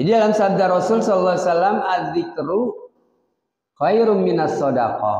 Di dalam sabda Rasul sallallahu alaihi wasallam, "Adzikru khairum minas shadaqah.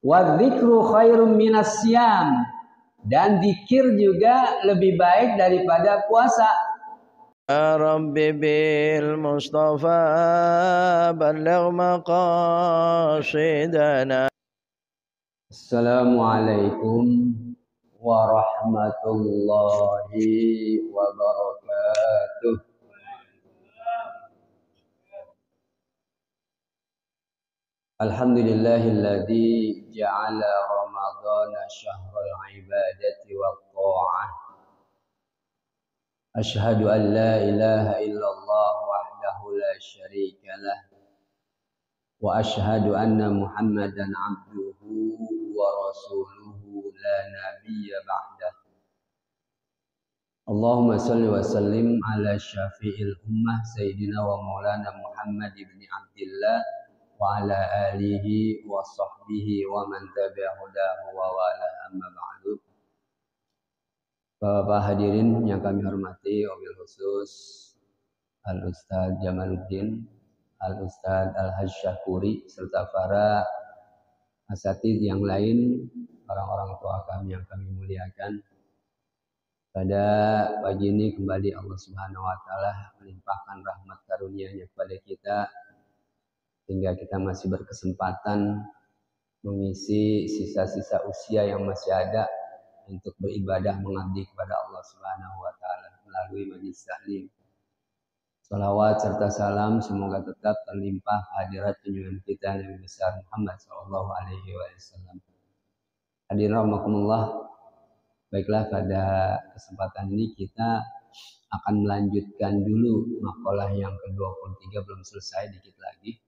Wa dzikru khairum minas syam." Dan zikir juga lebih baik daripada puasa. Ya Rabbi bil Mustafa balligh maqasidana. Assalamualaikum warahmatullahi wabarakatuh. Alhamdulillahilladzi ja'ala Ramadhana syahrul ibadati wat tha'ah. Asyhadu an la ilaha illallah wahdahu la syarika lah. Wa asyhadu anna Muhammadan abduhu wa rasuluhu la nabiyya ba'dah. Allahumma salli wa sallim ala syafi'il ummah sayyidina wa maulana Muhammad ibn Abdillah wa ala alihi wa sahbihi wa man tabi'ahudahu wa wala amma ba'du. Bapak hadirin yang kami hormati, wabil khusus Al-Ustadz Jamaluddin, Al-Ustadz Al-Hajj Syakuri, serta para asatidz yang lain, orang-orang tua kami yang kami muliakan. Pada pagi ini kembali Allah Subhanahu wa taala melimpahkan rahmat karunia-Nya kepada kita sehingga kita masih berkesempatan mengisi sisa-sisa usia yang masih ada untuk beribadah mengabdi kepada Allah Subhanahu wa taala melalui majelis taklim. Salawat serta salam semoga tetap terlimpah hadirat junjungan kita Nabi besar Muhammad sallallahu alaihi wasallam. Hadirin rahimakumullah. Baiklah, pada kesempatan ini kita akan melanjutkan dulu makalah yang ke-23, belum selesai, dikit lagi.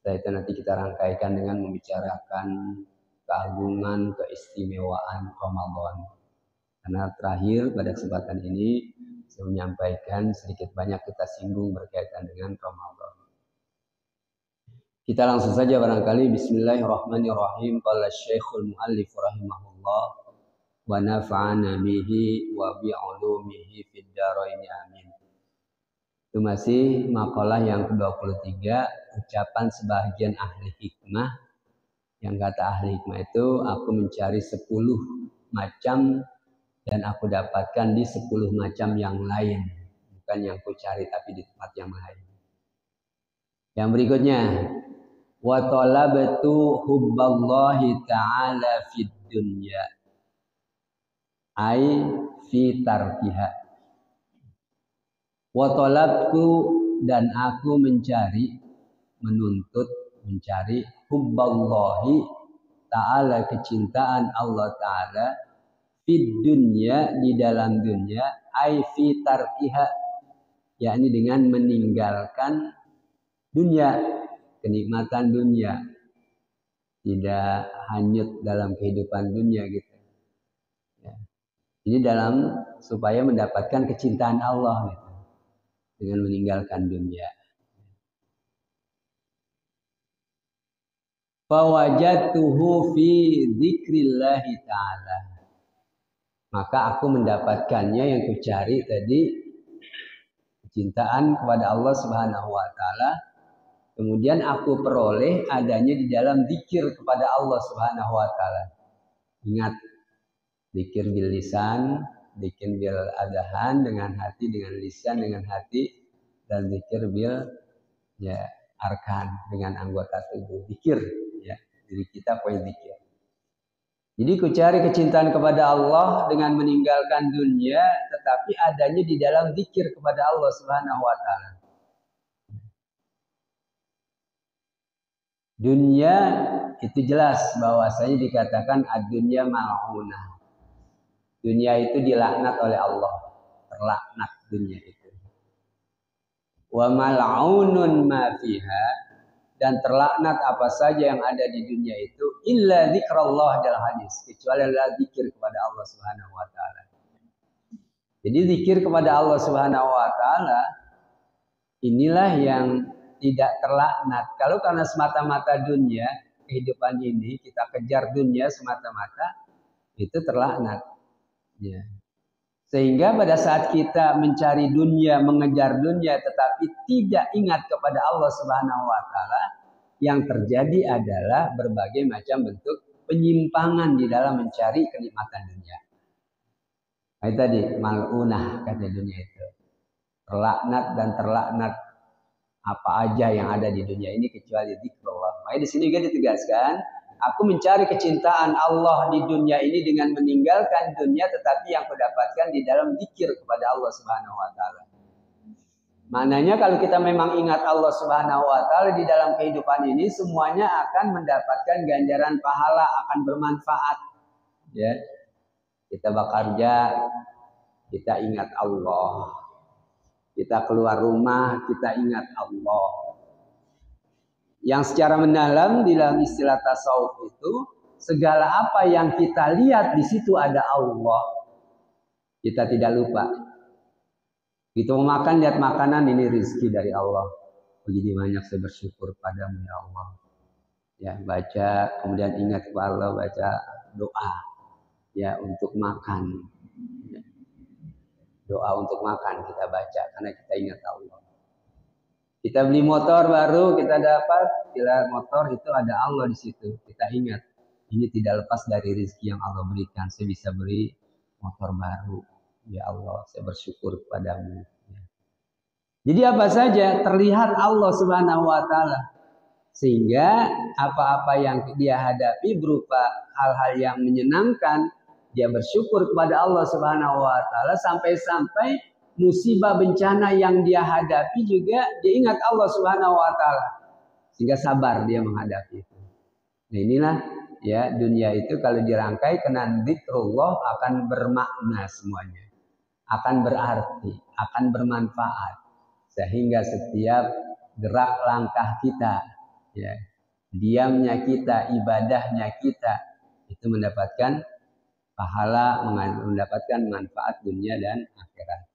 Setelah itu nanti kita rangkaikan dengan membicarakan keagungan, keistimewaan Ramadan. Karena terakhir pada kesempatan ini saya menyampaikan sedikit banyak kita singgung berkaitan dengan Ramadan. Kita langsung saja barangkali. Bismillahirrahmanirrahim. Qala Syekhul Mu'allif rahimahullah wa nafa'ana bihi wa bi'ulumihi fid dharain amin. Itu masih makalah yang ke-23, ucapan sebagian ahli hikmah. Yang kata ahli hikmah itu, aku mencari 10 macam dan aku dapatkan di 10 macam yang lain. Bukan yang ku cari tapi di tempat yang lain. Yang berikutnya, wa talabtu hubballahi ta'ala fid dunya ai fi tarkiha. Wa talabtu, dan aku mencari, menuntut, mencari hubballahi ta'ala, kecintaan Allah ta'ala, fid dunya, di dalam dunia, ai fi tarkiha, yakni dengan meninggalkan dunia, kenikmatan dunia, tidak hanyut dalam kehidupan dunia gitu. Ya. Ini dalam supaya mendapatkan kecintaan Allah gitu, dengan meninggalkan dunia. Fawajatuhu fi dzikrillahi ta'ala, maka aku mendapatkannya, yang kucari tadi kecintaan kepada Allah Subhanahu wa taala, kemudian aku peroleh adanya di dalam zikir kepada Allah Subhanahu wa taala. Ingat, zikir bil lisan, zikir bil adhan, dengan hati, dengan lisan, dengan hati, dan zikir bil arkan, dengan anggota tubuh. Zikir, ya, diri kita punya zikir. Jadi ku cari kecintaan kepada Allah dengan meninggalkan dunia, tetapi adanya di dalam zikir kepada Allah Subhanahu wa taala. Dunia itu jelas bahwasanya dikatakan ad-dunya mal'unah. Dunia itu dilaknat oleh Allah, terlaknat dunia itu. Wa mal'unun ma fiha, dan terlaknat apa saja yang ada di dunia itu, illa zikrullah dalam hadis, kecuali adalah zikir kepada Allah Subhanahu wa taala. Jadi zikir kepada Allah Subhanahu wa taala inilah yang tidak terlaknat. Kalau karena semata-mata dunia, kehidupan ini kita kejar dunia semata-mata, itu terlaknat. Ya. Sehingga pada saat kita mencari dunia, mengejar dunia, tetapi tidak ingat kepada Allah Subhanahu wa Ta'ala, yang terjadi adalah berbagai macam bentuk penyimpangan di dalam mencari kenikmatan dunia. Nah, itu tadi mal'unah kata dunia itu. Terlaknat dan terlaknat apa aja yang ada di dunia ini kecuali zikrullah. Makanya di sini juga ditegaskan, aku mencari kecintaan Allah di dunia ini dengan meninggalkan dunia, tetapi yang kudapatkan di dalam zikir kepada Allah Subhanahu wa Ta'ala. Maknanya kalau kita memang ingat Allah Subhanahu wa Ta'ala di dalam kehidupan ini, semuanya akan mendapatkan ganjaran pahala, akan bermanfaat. Ya. Kita bekerja, kita ingat Allah. Kita keluar rumah, kita ingat Allah. Yang secara mendalam di dalam istilah tasawuf itu, segala apa yang kita lihat di situ ada Allah, kita tidak lupa. Kita mau makan, lihat makanan, ini rezeki dari Allah. Begini banyak saya bersyukur padamu ya Allah. Ya, baca, kemudian ingat kepada Allah, baca doa ya untuk makan. Ya. Doa untuk makan kita baca karena kita ingat Allah. Kita beli motor baru, kita dapat, bila motor itu ada Allah di situ. Kita ingat, ini tidak lepas dari rezeki yang Allah berikan. Saya bisa beli motor baru. Ya Allah, saya bersyukur kepadamu. Ya. Jadi apa saja terlihat Allah Subhanahu wa Ta'ala. Sehingga apa-apa yang dia hadapi berupa hal-hal yang menyenangkan, dia bersyukur kepada Allah Subhanahu wa Ta'ala, sampai-sampai musibah bencana yang dia hadapi juga dia ingat Allah Subhanahu wa Ta'ala, sehingga sabar dia menghadapi itu. Nah inilah ya dunia itu kalau dirangkai kena zikrullah akan bermakna semuanya, akan berarti, akan bermanfaat, sehingga setiap gerak langkah kita, ya, diamnya kita, ibadahnya kita itu mendapatkan pahala, mendapatkan manfaat dunia dan akhirat.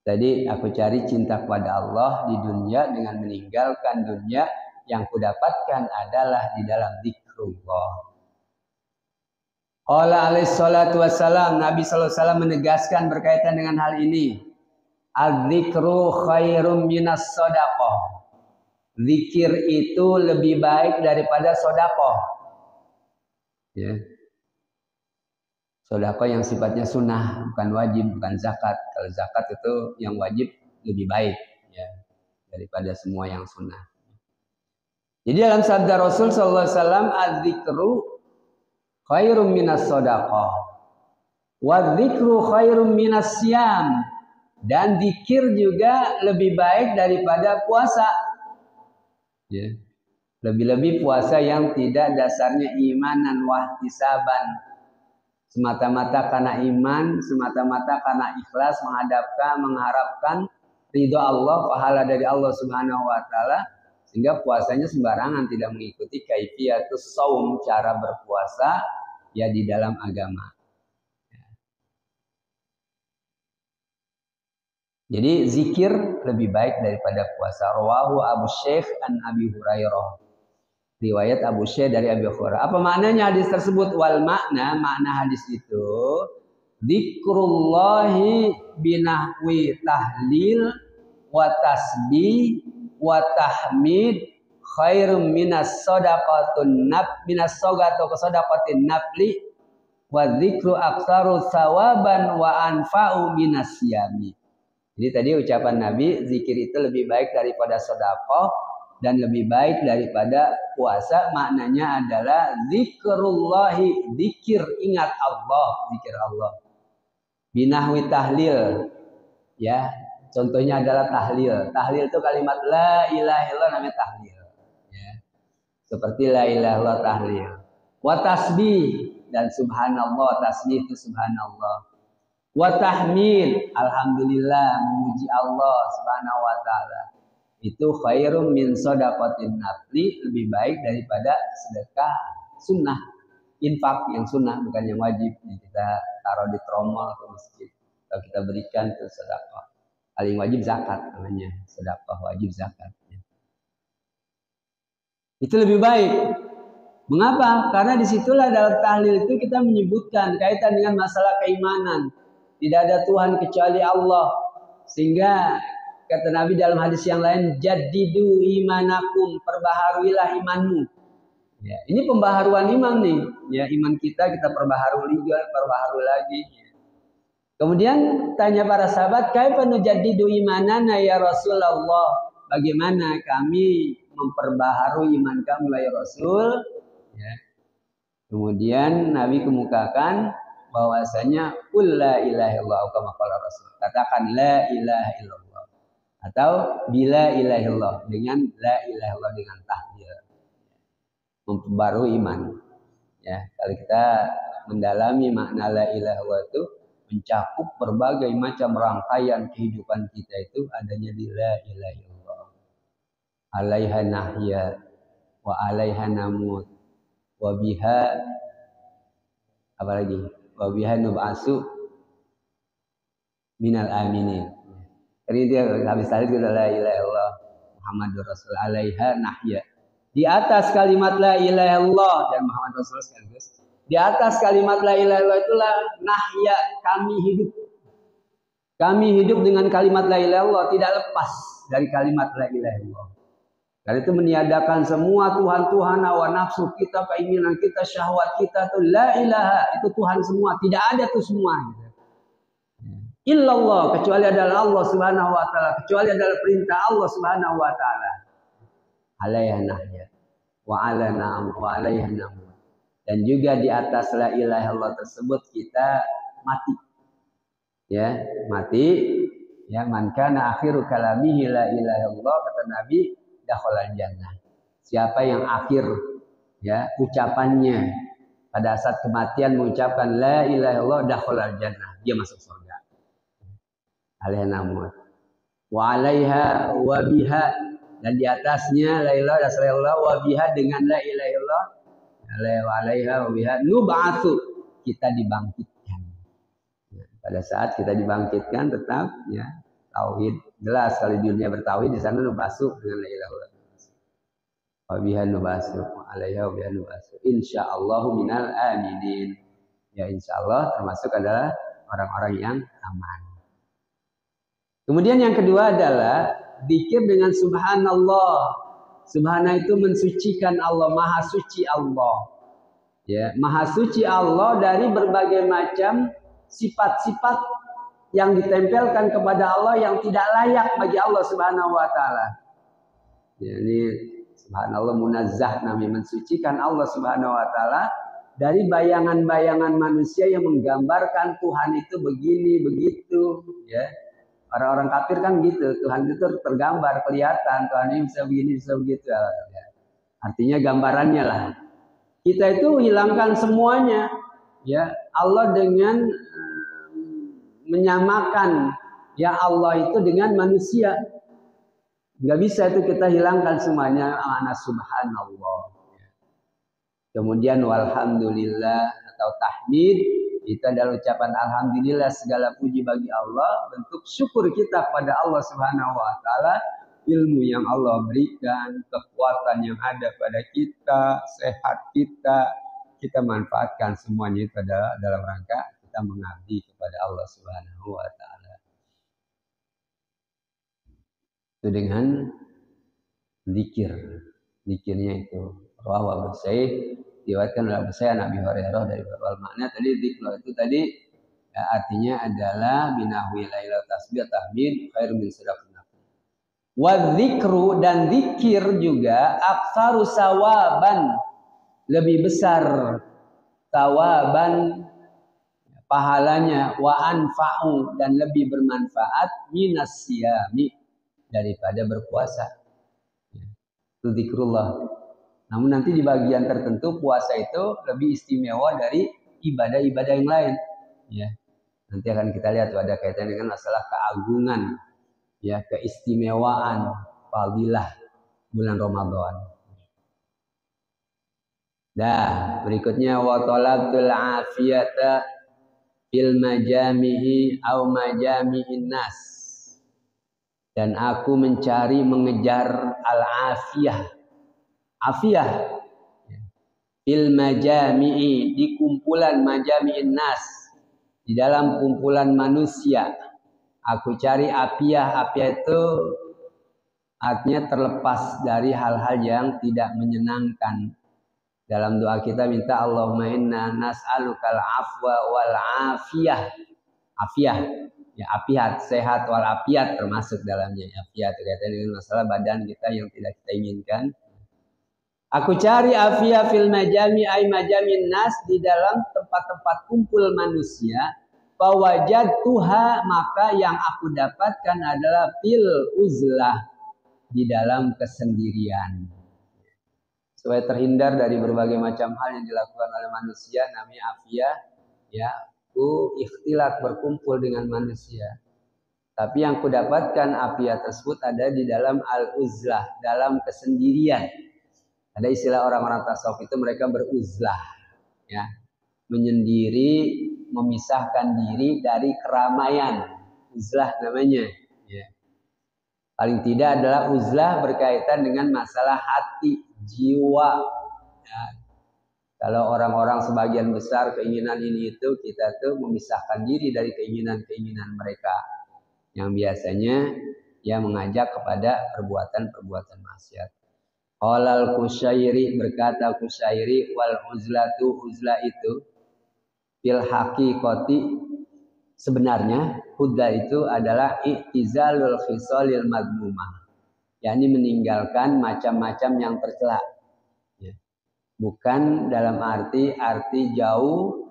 Tadi aku cari cinta kepada Allah di dunia dengan meninggalkan dunia, yang kudapatkan adalah di dalam zikrullah. Allah alaihi salatu wassalam, Nabi sallallahu alaihi wasallam menegaskan berkaitan dengan hal ini. Az-zikru khairum minas shadaqah. Zikir itu lebih baik daripada sedekah. Ya. Sedekah yang sifatnya sunnah, bukan wajib, bukan zakat. Kalau zakat itu yang wajib lebih baik ya daripada semua yang sunnah. Jadi dalam sabda Rasul sallallahu alaihi wasallam, az-zikru khairum minas shadaqah. Wa dzikru khairum minas siyam. Dan zikir juga lebih baik daripada puasa. Ya. Lebih-lebih puasa yang tidak dasarnya imanan wahtisaban, semata-mata karena iman, semata-mata karena ikhlas mengharapkan ridho Allah, pahala dari Allah Subhanahu wa Ta'ala, sehingga puasanya sembarangan, tidak mengikuti kaifiyatus shaum, cara berpuasa ya di dalam agama. Jadi zikir lebih baik daripada puasa. Rawahu Abu Syekh an Abi Hurairah. Riwayat Abu Syekh dari Abi Hurairah. Apa maknanya hadis tersebut? Wal makna hadis itu dzikrullahi binahwi tahlil wa tasbih wa tahmid khairum minas shadaqatun minas shadaqatin nafli wa dzikru aktsaru tsawaban wa anfa'u minas siyami. Jadi tadi ucapan Nabi, zikir itu lebih baik daripada sedekah dan lebih baik daripada puasa. Maknanya adalah zikrullahi, zikir ingat Allah, zikir Allah. Binahwi tahlil, ya. Contohnya adalah tahlil. Tahlil itu kalimat la ilaha illallah, namanya tahlil. Ya. Seperti la ilaha illallah tahlil. Wa tasbih, dan subhanallah, tasbih itu subhanallah. Wa tahmid, alhamdulillah, memuji Allah Subhanahu wa Ta'ala, itu khairum min shadaqatin nafli, lebih baik daripada sedekah sunnah, infak yang sunnah, bukan yang wajib yang kita taruh di tromol ke masjid atau kita berikan ke sedekah. Paling wajib zakat namanya, sedekah wajib zakat. Itu lebih baik. Mengapa? Karena disitulah dalam tahlil itu kita menyebutkan kaitan dengan masalah keimanan. Tidak ada Tuhan kecuali Allah. Sehingga kata Nabi dalam hadis yang lain, jaddidu imanakum, perbaharuilah imanmu. Ya, ini pembaharuan iman nih. Ya, iman kita perbaharui lagi. Kemudian tanya para sahabat, kaifa nujaddidu imanana ya Rasulullah? Bagaimana kami memperbaharui iman kami wahai Rasul? Ya. Kemudian Nabi kemukakan bahwasanya qul la ilaha illallah kama qala Rasul. Katakan la ilaha illallah atau bila ilaha illallah dengan la ilaha illallah dengan tahlil. Memperbarui iman. Ya, kalau kita mendalami makna la ilaha illallah itu mencakup berbagai macam rangkaian kehidupan kita itu adanya di la ilaha illallah. Alaiha nahya wa alaiha namut wa biha apalagi wa biha nub'asu minal aminin. Jadi dia habis tadi kita la ilaha illallah Muhammadur Rasul alaiha nahya. Di atas kalimat la ilaha illallah dan Muhammad Rasul sekaligus. Di atas kalimat la ilaha illallah itulah nahya, kami hidup. Kami hidup dengan kalimat la ilaha illallah, tidak lepas dari kalimat la ilaha illallah. Dan itu meniadakan semua Tuhan-Tuhan hawa nafsu kita, keinginan kita, syahwat kita itu la ilaha, itu Tuhan semua, tidak ada itu semua. Illallah, kecuali adalah Allah Subhanahu wa taala, kecuali adalah perintah Allah Subhanahu wa taala. Alaiha nahya wa ala na'am wa alaiha namut. Dan juga di atas la ilaha illallah tersebut kita mati. Ya, mati. Ya, man kana akhiru kalamihi la ilaha illallah, kata Nabi, dakhalal jannah. Siapa yang akhir ya ucapannya pada saat kematian mengucapkan la ilaha illallah, dakhalal jannah, dia masuk surga. Alaiha namut. Wa alaiha wa biha, dan di atasnya la ilaha illallah wa biha, dengan la ilaha illallah alaiha wa biha nub'atsu, kita dibangkitkan. Ya, pada saat kita dibangkitkan tetap ya tauhid jelas, kalau dunia bertauhid di sana nub'atsu dengan la ilaha illallah wa biha nub'atsu alaiha wa biha nub'atsu insyaallah minal aminin. Ya insyaallah termasuk adalah orang-orang yang aman. Kemudian yang kedua adalah zikir dengan subhanallah. Subhana itu mensucikan Allah, maha suci Allah. Ya, maha suci Allah dari berbagai macam sifat-sifat yang ditempelkan kepada Allah yang tidak layak bagi Allah Subhanahu wa taala. Ya, ini subhanallah munazzah, namanya mensucikan Allah Subhanahu wa taala dari bayangan-bayangan manusia yang menggambarkan Tuhan itu begini begitu, ya. Orang-orang kafir kan gitu, Tuhan itu tergambar, kelihatan, Tuhan ini bisa begini, bisa begitu. Artinya gambarannya lah. Kita itu hilangkan semuanya. Ya, Allah dengan menyamakan ya Allah itu dengan manusia. Nggak bisa itu kita hilangkan semuanya. Ana subhanallah. Kemudian walhamdulillah atau tahmid. Itu adalah ucapan alhamdulillah, segala puji bagi Allah, bentuk syukur kita kepada Allah Subhanahu wa taala, ilmu yang Allah berikan, kekuatan yang ada pada kita, sehat kita manfaatkan semuanya itu adalah dalam rangka kita mengabdi kepada Allah Subhanahu wa taala. Itu dengan zikir. Zikirnya itu rawahu Abu Sa'id, diriwayatkan oleh Abu Sa'id Nabi Hurairah dari beberapa makna. Tadi zikr itu tadi ya, artinya adalah minahwi la ilaha tasbih tahmid khairu min sadaqah. Wa dzikru, dan zikir juga aktsaru sawaban, lebih besar sawaban pahalanya, wa anfa'u, dan lebih bermanfaat minas siyami, daripada berpuasa. Itu zikrullah. Namun nanti di bagian tertentu puasa itu lebih istimewa dari ibadah-ibadah yang lain. Ya, nanti akan kita lihat ada kaitan dengan masalah keagungan, ya, keistimewaan, fadilah bulan Ramadan. Dah, berikutnya wa talabtul afiyata fil majami'i au majami'in nas. Dan aku mencari, mengejar al-afiyah. Afiyah fil majami'i, di kumpulan majami'in nas, di dalam kumpulan manusia. Aku cari afiah. Afiah itu artinya terlepas dari hal-hal yang tidak menyenangkan. Dalam doa kita minta Allahumma inna nas'alukal afwa wal afiyah. Afiah, ya afiat, sehat wal afiat termasuk dalamnya. Afiat terkait dengan masalah badan kita yang tidak kita inginkan. Aku cari afiah fil majami ay majamin nas, di dalam tempat-tempat kumpul manusia. Fawajadtuha, maka yang aku dapatkan adalah fil uzlah, di dalam kesendirian. Supaya terhindar dari berbagai macam hal yang dilakukan oleh manusia, namanya afiah, ya, ku ikhtilat berkumpul dengan manusia. Tapi yang ku dapatkan afiah tersebut ada di dalam al-uzlah, dalam kesendirian. Ada istilah orang-orang tasawuf itu mereka beruzlah, ya, menyendiri, memisahkan diri dari keramaian. Uzlah namanya. Ya. Paling tidak adalah uzlah berkaitan dengan masalah hati, jiwa. Ya. Kalau orang-orang sebagian besar keinginan ini itu, kita tuh memisahkan diri dari keinginan-keinginan mereka yang biasanya ya mengajak kepada perbuatan-perbuatan maksiat. Qalal Qusyairi, berkata Qusyairi, wal uzlatu, uzlah itu fil haqiqati, sebenarnya uzlah itu adalah i'tizalul khisalil madmumah, yakni meninggalkan macam-macam yang tercela. Ya. Bukan dalam arti jauh,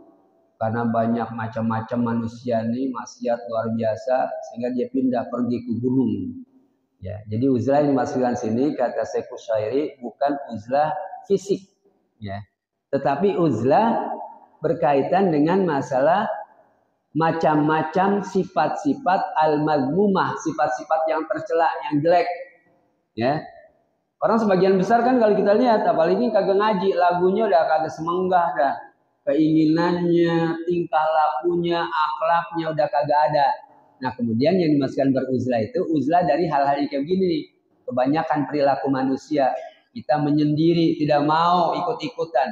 karena banyak macam-macam manusia ini maksiat luar biasa sehingga dia pindah pergi ke gunung. Ya, jadi uzlah yang dimaksudkan sini kata Syekh Qusyairi bukan uzlah fisik, ya, tetapi uzlah berkaitan dengan masalah macam-macam sifat-sifat al-madmumah, sifat-sifat yang tercela, yang jelek, ya. Orang sebagian besar kan kalau kita lihat, apalagi kagak ngaji, lagunya udah kagak semenggah dah, keinginannya, tingkah lakunya, akhlaknya udah kagak ada. Nah kemudian yang dimaksudkan beruzlah itu uzlah dari hal-hal yang kayak begini nih. Kebanyakan perilaku manusia, kita menyendiri, tidak mau ikut-ikutan.